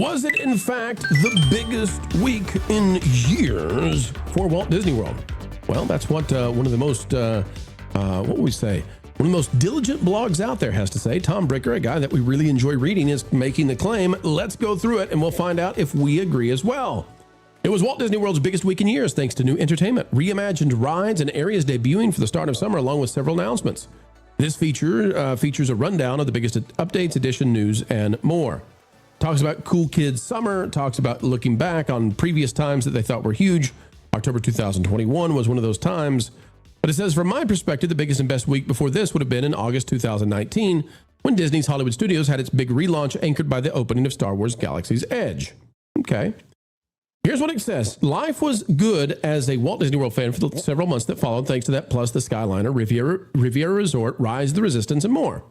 Was it, in fact, the biggest week in years for Walt Disney World? Well, that's what one of the most, what would we say? One of the most diligent blogs out there has to say. Tom Bricker, a guy that we really enjoy reading, is making the claim. Let's go through it and we'll find out if we agree as well. It was Walt Disney World's biggest week in years thanks to new entertainment, reimagined rides, and areas debuting for the start of summer, along with several announcements. This feature features a rundown of the biggest updates, edition, news, and more. Talks about Cool Kids Summer, talks about looking back on previous times that they thought were huge. October 2021 was one of those times. But it says, from my perspective, the biggest and best week before this would have been in August 2019, when Disney's Hollywood Studios had its big relaunch anchored by the opening of Star Wars Galaxy's Edge. Okay. Here's what it says. Life was good as a Walt Disney World fan for the several months that followed, thanks to that, plus the Skyliner, Riviera Resort, Rise of the Resistance, and more.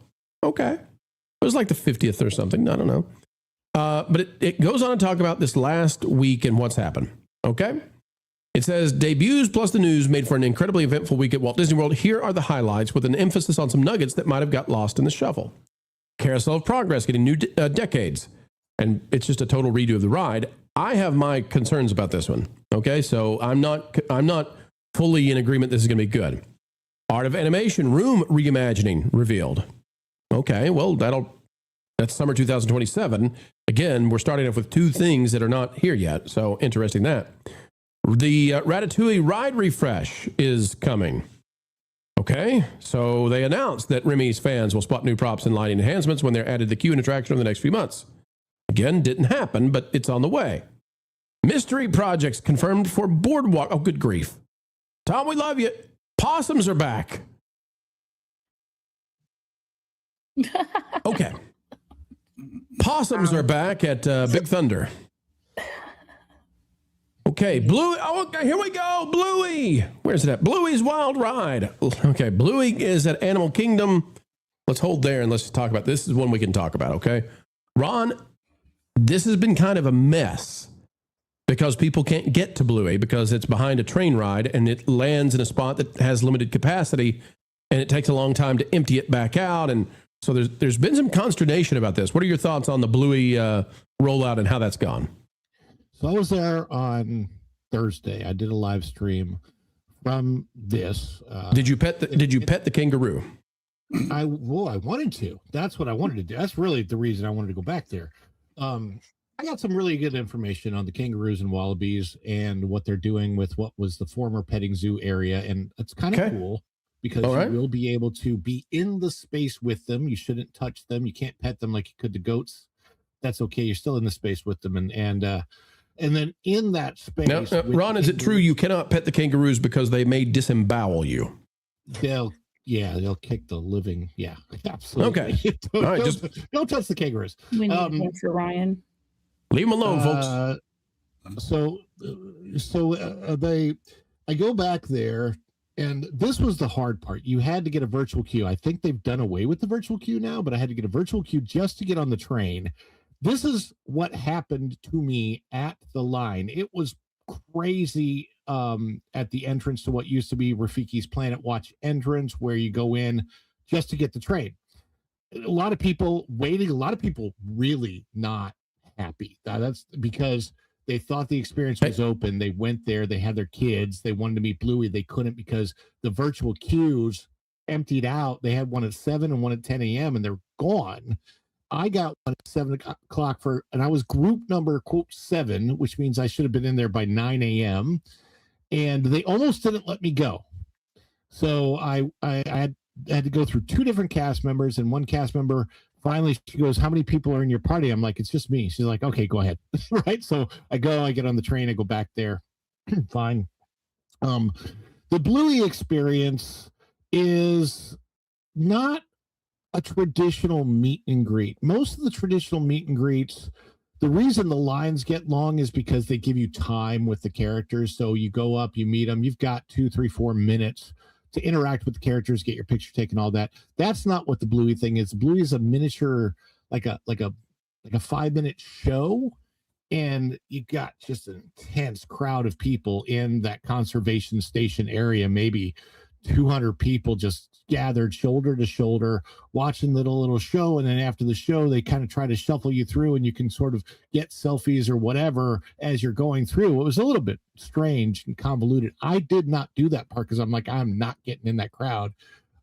Okay. It was like the 50th or something. I don't know. But it goes on to talk about this last week and what's happened. Okay. It says, debuts plus the news made for an incredibly eventful week at Walt Disney World. Here are the highlights with an emphasis on some nuggets that might have got lost in the shuffle. Carousel of Progress getting new decades. And it's just a total redo of the ride. I have my concerns about this one. Okay, so I'm not fully in agreement this is going to be good. Art of Animation room reimagining revealed. Okay, well, that's summer 2027. Again, we're starting off with two things that are not here yet, so interesting that. The Ratatouille ride refresh is coming. Okay, so they announced that Remy's fans will spot new props and lighting enhancements when they're added to the queue and attraction over the next few months. Again, didn't happen, but it's on the way. Mystery projects confirmed for Boardwalk. Oh, good grief. Tom, we love you. Possums are back. Okay. Possums are back at Big Thunder. Okay, Bluey. Oh, okay, here we go. Bluey. Where's it at? Bluey's Wild Ride. Okay, Bluey is at Animal Kingdom. Let's hold there and let's talk about this. This is one we can talk about, okay? Ron, this has been kind of a mess because people can't get to Bluey because it's behind a train ride and it lands in a spot that has limited capacity and it takes a long time to empty it back out. And so there's been some consternation about this. What are your thoughts on the Bluey rollout and how that's gone? So I was there on Thursday. I did a live stream from this. Did you pet the kangaroo? I wanted to. That's what I wanted to do. That's really the reason I wanted to go back there. I got some really good information on the kangaroos and wallabies and what they're doing with what was the former petting zoo area. And it's kind of cool because you will be able to be in the space with them. You shouldn't touch them. You can't pet them like you could the goats. That's okay. You're still in the space with them. And then in that space. Now, Ron, is it true you cannot pet the kangaroos because they may disembowel you? They'll kick the living. Yeah, absolutely. Okay. All right, don't touch the kangaroos. We need to answer Ryan. Leave them alone, folks. I go back there, and this was the hard part. You had to get a virtual queue. I think they've done away with the virtual queue now, but I had to get a virtual queue just to get on the train. This is what happened to me at the line. It was crazy at the entrance to what used to be Rafiki's Planet Watch entrance, where you go in just to get the train. A lot of people waiting, a lot of people really not happy. That's because they thought the experience was open. They went there, they had their kids, they wanted to meet Bluey. They couldn't because the virtual queues emptied out. They had one at 7 and one at 10 a.m. and they're gone. I got one at 7 o'clock and I was group number, quote, 7, which means I should have been in there by 9 a.m. And they almost didn't let me go. So I had to go through 2 different cast members, and one cast member finally, she goes, "How many people are in your party?" I'm like, "It's just me." She's like, "Okay, go ahead." Right. So I get on the train, I go back there. Fine. The Bluey experience is not a traditional meet and greet. Most of the traditional meet and greets, the reason the lines get long is because they give you time with the characters. So you go up, you meet them, you've got 2, 3, 4 minutes to interact with the characters, get your picture taken, all that. That's not what the Bluey thing is. Bluey is a miniature, like a 5-minute show, and you got just an intense crowd of people in that conservation station area, maybe 200 people just gathered shoulder to shoulder watching the little show, and then after the show they kind of try to shuffle you through and you can sort of get selfies or whatever as you're going through. It was a little bit strange and convoluted. I did not do that part because I'm like, I'm not getting in that crowd.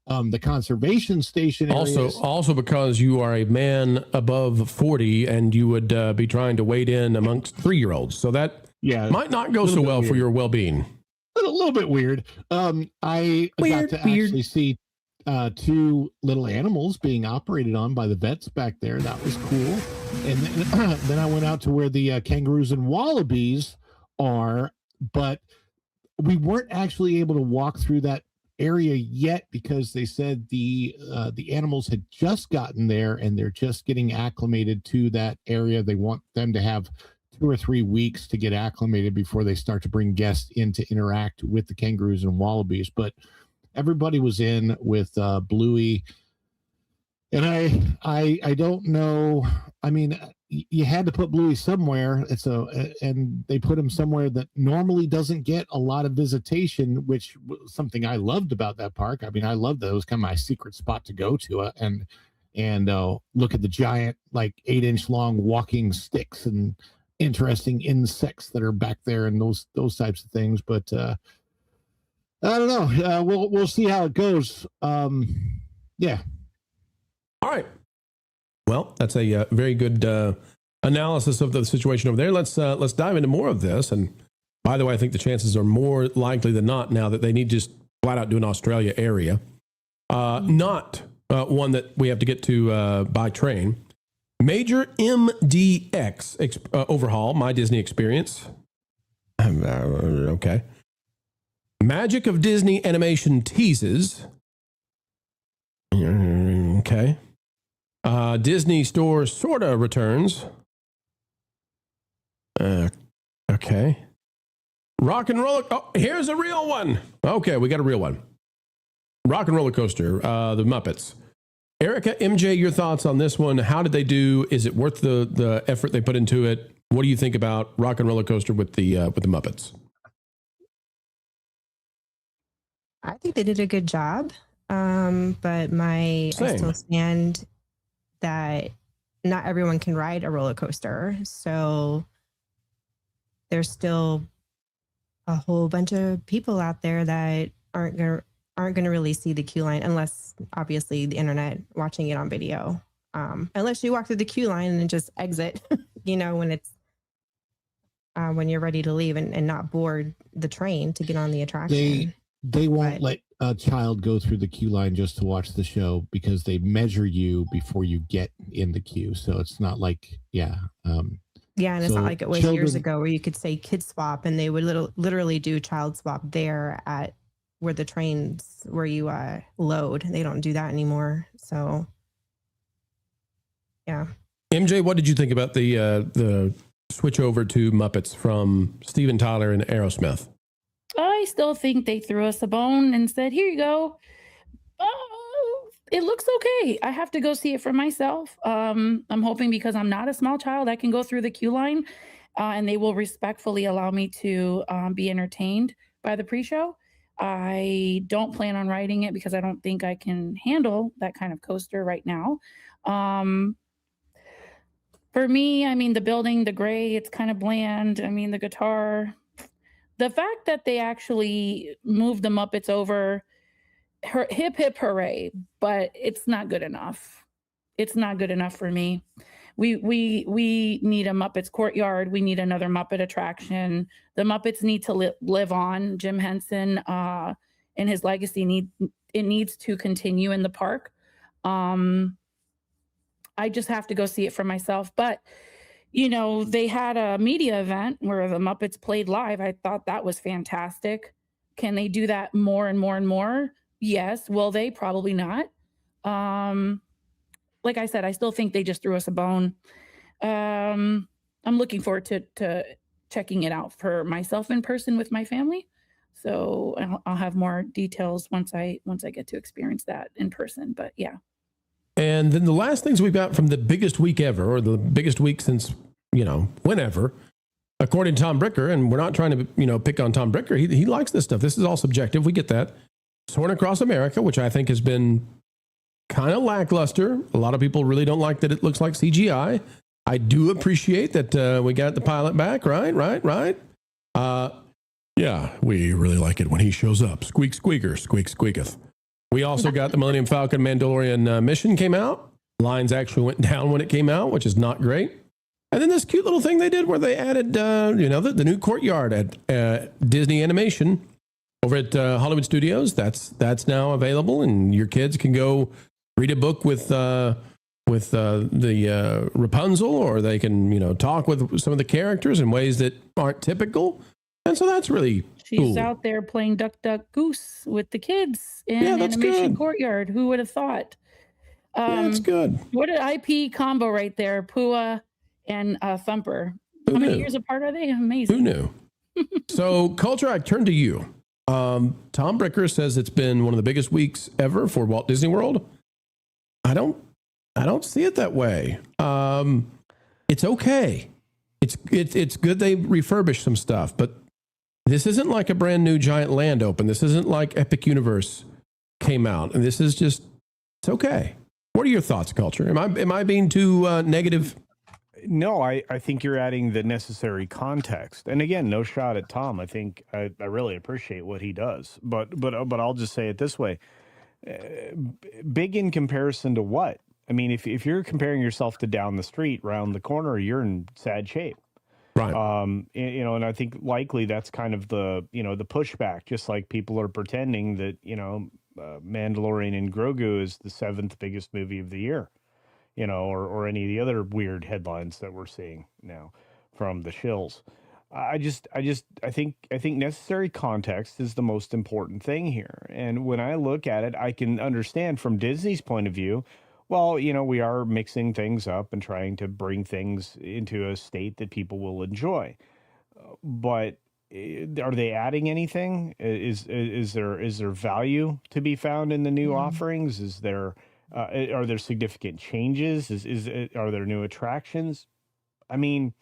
The conservation station also because you are a man above 40 and you would be trying to wade in amongst 3-year-olds, so that might not go so well for your well-being. A little bit weird. I got to actually see 2 little animals being operated on by the vets back there. That was cool. And then I went out to where the kangaroos and wallabies are, but we weren't actually able to walk through that area yet because they said the animals had just gotten there and they're just getting acclimated to that area. They want them to have 2 or 3 weeks to get acclimated before they start to bring guests in to interact with the kangaroos and wallabies. But everybody was in with Bluey, and I don't know. I mean, you had to put Bluey somewhere. And they put him somewhere that normally doesn't get a lot of visitation, which was something I loved about that park. I mean, I loved that. It was kind of my secret spot to go to, and look at the giant, like 8-inch long walking sticks and interesting insects that are back there and those types of things. But I don't know. We'll see how it goes. Yeah. All right. Well, that's a very good analysis of the situation over there. Let's dive into more of this. And by the way, I think the chances are more likely than not now that they need to just flat out do an Australia area, not one that we have to get to by train. Major MDX overhaul, My Disney Experience. Okay. Magic of Disney Animation teases. Okay. Disney Store sorta returns. Okay. Rock and Roller. Oh, here's a real one. Okay, we got a real one. Rock and Roller Coaster, the Muppets. Erika, MJ, your thoughts on this one? How did they do? Is it worth the effort they put into it? What do you think about Rock and Roller Coaster with the Muppets? I think they did a good job, but I still stand that not everyone can ride a roller coaster. So there's still a whole bunch of people out there that aren't going to really see the queue line unless obviously the internet watching it on video. Unless you walk through the queue line and just exit, when it's when you're ready to leave and not board the train to get on the attraction. They won't let a child go through the queue line just to watch the show because they measure you before you get in the queue. So it's not like, and it's not like it was years ago where you could say kid swap and they would literally do child swap there at where the trains where you load. They don't do that anymore. So, yeah. MJ, what did you think about the switch over to Muppets from Steven Tyler and Aerosmith? I still think they threw us a bone and said, here you go. Oh, it looks okay. I have to go see it for myself. I'm hoping because I'm not a small child, I can go through the queue line and they will respectfully allow me to be entertained by the pre-show. I don't plan on riding it because I don't think I can handle that kind of coaster right now. For me, I mean, the building, the gray, it's kind of bland. I mean, the guitar, the fact that they actually moved the Muppets over, hip, hip, hooray, but it's not good enough. It's not good enough for me. We need a Muppets courtyard. We need another Muppet attraction. The Muppets need to live on. Jim Henson and his legacy needs to continue in the park. I just have to go see it for myself. But they had a media event where the Muppets played live. I thought that was fantastic. Can they do that more and more and more? Yes. Will they? Probably not. Like I said, I still think they just threw us a bone. I'm looking forward to checking it out for myself in person with my family. So I'll have more details once I get to experience that in person. But yeah. And then the last things we've got from the biggest week ever, or the biggest week since, whenever, according to Tom Bricker, and we're not trying to, pick on Tom Bricker. He likes this stuff. This is all subjective. We get that. Soaring Across America, which I think has been kind of lackluster. A lot of people really don't like that it looks like CGI. I do appreciate that we got the pilot back, right. Yeah, we really like it when he shows up. Squeak, squeaker, squeak, squeaketh. We also got the Millennium Falcon Mandalorian mission came out. Lines actually went down when it came out, which is not great. And then this cute little thing they did where they added, the new courtyard at Disney Animation over at Hollywood Studios. That's now available, and your kids can go read a book with the Rapunzel, or they can talk with some of the characters in ways that aren't typical. And so that's really She's cool. out there playing Duck Duck Goose with the kids in Animation Courtyard. Who would have thought? That's good. What an IP combo right there, Pua and Thumper. How many years apart are they? Amazing. Who knew? So, Culture, I turn to you. Tom Bricker says it's been one of the biggest weeks ever for Walt Disney World. I don't see it that way. It's okay. It's good they refurbished some stuff, but this isn't like a brand new giant land open. This isn't like Epic Universe came out, and this is just, it's okay. What are your thoughts, Culture? Am I being too negative? No, I think you're adding the necessary context. And again, no shot at Tom. I think I really appreciate what he does. But I'll just say it this way. Big in comparison to what? I mean, if you're comparing yourself to down the street, round the corner, you're in sad shape. Right. And I think likely that's kind of the pushback, just like people are pretending that, Mandalorian and Grogu is the 7th biggest movie of the year, or any of the other weird headlines that we're seeing now from the shills. I think necessary context is the most important thing here. And when I look at it, I can understand from Disney's point of view, well, we are mixing things up and trying to bring things into a state that people will enjoy. But are they adding anything? Is there value to be found in the new offerings? Is there are there significant changes? Are there new attractions? I mean,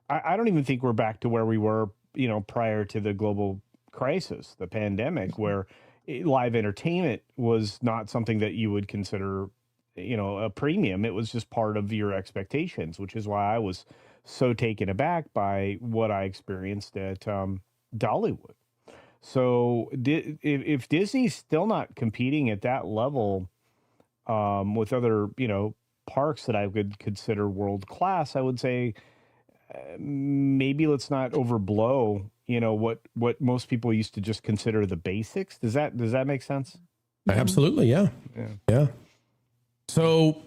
I don't even think we're back to where we were, prior to the global crisis, the pandemic, where live entertainment was not something that you would consider, a premium. It was just part of your expectations, which is why I was so taken aback by what I experienced at Dollywood. So if Disney's still not competing at that level with other, parks that I would consider world class, I would say maybe let's not overblow, what most people used to just consider the basics. Does that make sense? Absolutely. Yeah. So,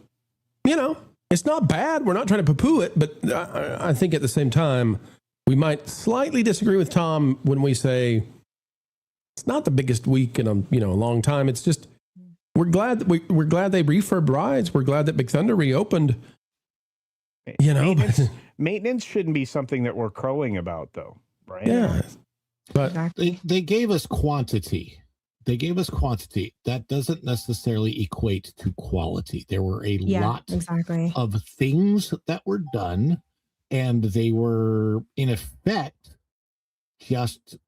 it's not bad. We're not trying to poo-poo it, but I think at the same time, we might slightly disagree with Tom when we say it's not the biggest week in a long time. It's just we're glad that we're glad they refurbed rides. We're glad that Big Thunder reopened. Maintenance shouldn't be something that we're crowing about, though, right? Yeah, but they gave us quantity. That doesn't necessarily equate to quality. There were a lot of things that were done, and they were in effect just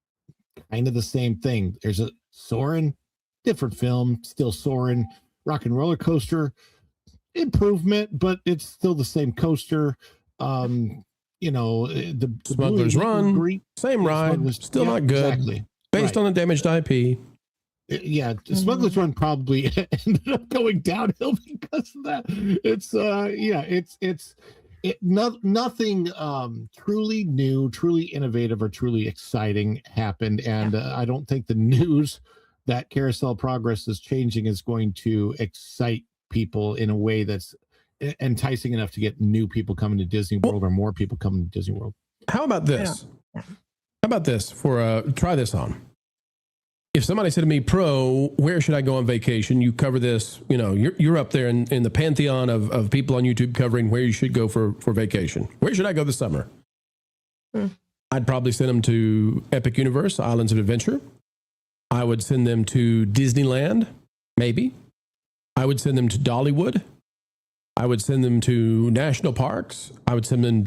kind of the same thing. There's a Soarin', different film, still Soarin'. Rock and Roller Coaster, improvement, but it's still the same coaster. The Smuggler's Run, same ride, still not good. Exactly. Based on a damaged IP. Yeah, Smuggler's Run probably ended up going downhill because of that. Nothing truly new, truly innovative, or truly exciting happened, and I don't think the news that Carousel Progress is changing is going to excite people in a way that's enticing enough to get new people coming to Disney World or more people coming to Disney World. How about this? How about this for try this on? If somebody said to me, Pro, where should I go on vacation? You cover this, you're up there in the pantheon of people on YouTube covering where you should go for vacation. Where should I go this summer? I'd probably send them to Epic Universe, Islands of Adventure. I would send them to Disneyland, maybe. I would send them to Dollywood. I would send them to national parks. I would send them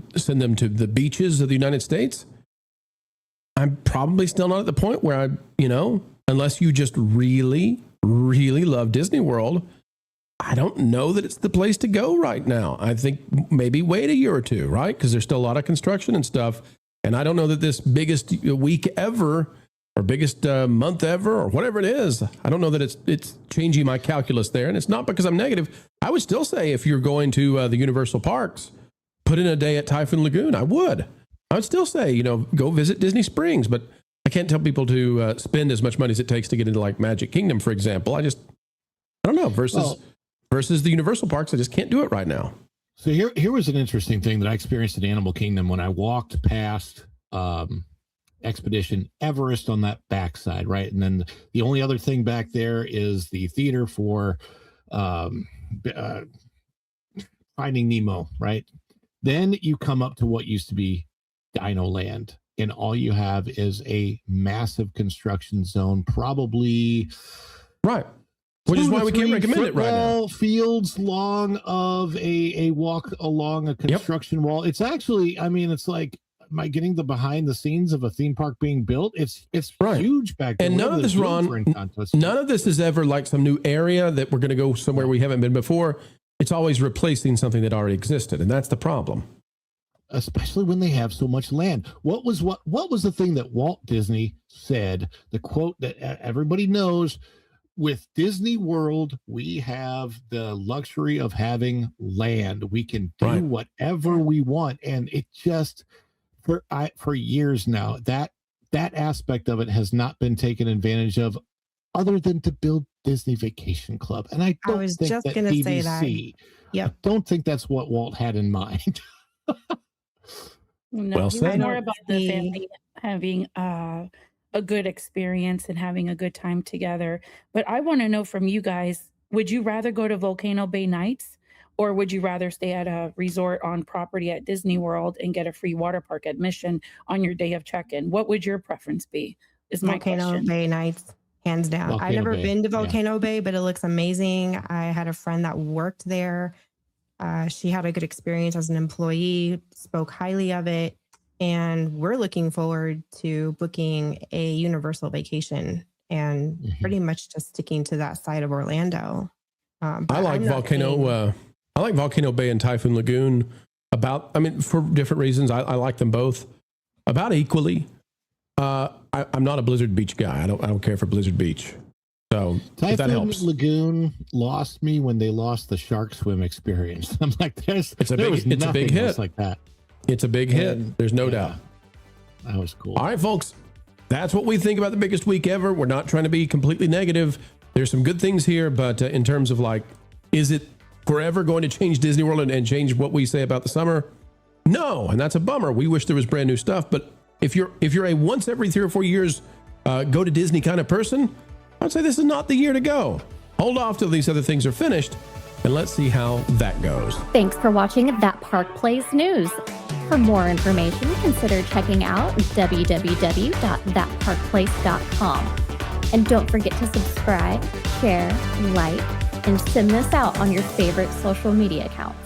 to the beaches of the United States. I'm probably still not at the point where unless you just really, really love Disney World, I don't know that it's the place to go right now. I think maybe wait a year or two, right? Because there's still a lot of construction and stuff. And I don't know that this biggest week ever or biggest month ever or whatever it is, I don't know that it's changing my calculus there. And it's not because I'm negative. I would still say if you're going to the Universal Parks, put in a day at Typhoon Lagoon. I would still say, go visit Disney Springs, but I can't tell people to spend as much money as it takes to get into like Magic Kingdom, for example. I don't know, versus the Universal Parks. I just can't do it right now. So here was an interesting thing that I experienced in Animal Kingdom when I walked past Expedition Everest on that backside, right? And then the only other thing back there is the theater for Finding Nemo, right? Then you come up to what used to be Dino Land, and all you have is a massive construction zone, probably right. Which is why we can't recommend it right now. Fields long of a walk along a construction wall. It's actually, it's like, am I getting the behind the scenes of a theme park being built? It's right. Huge back there. And none of this, Ron, none of this is ever like some new area that we're going to go somewhere we haven't been before. It's always replacing something that already existed, and that's the problem. Especially when they have so much land. What was the thing that Walt Disney said? The quote that everybody knows: with Disney World, we have the luxury of having land. We can do whatever we want, and it just for years now that aspect of it has not been taken advantage of, other than to build Disney Vacation Club. And I was just going to say that. I don't think that's what Walt had in mind. No, well said. More about the family having a good experience and having a good time together. But I want to know from you guys, would you rather go to Volcano Bay Nights, or would you rather stay at a resort on property at Disney World and get a free water park admission on your day of check-in? What would your preference be? Is my Volcano question. Bay Nights, hands down. I've never been to Volcano Bay, but it looks amazing. I had a friend that worked there. She had a good experience as an employee, spoke highly of it, and we're looking forward to booking a Universal vacation and pretty much just sticking to that side of Orlando. I like Volcano Bay and Typhoon Lagoon for different reasons. I like them both about equally. I'm not a Blizzard Beach guy. I don't care for Blizzard Beach. So if that helps. Lagoon lost me when they lost the shark swim experience. I'm like, it's a big hit like that. It's a big hit. There's no doubt. That was cool. All right, folks, that's what we think about the biggest week ever. We're not trying to be completely negative. There's some good things here, but in terms of like, is it forever going to change Disney World and change what we say about the summer? No, and that's a bummer. We wish there was brand new stuff, but if you're a once every 3 or 4 years go to Disney kind of person, I would say this is not the year to go. Hold off till these other things are finished, and let's see how that goes. Thanks for watching That Park Place News. For more information, consider checking out www.thatparkplace.com. And don't forget to subscribe, share, like, and send this out on your favorite social media accounts.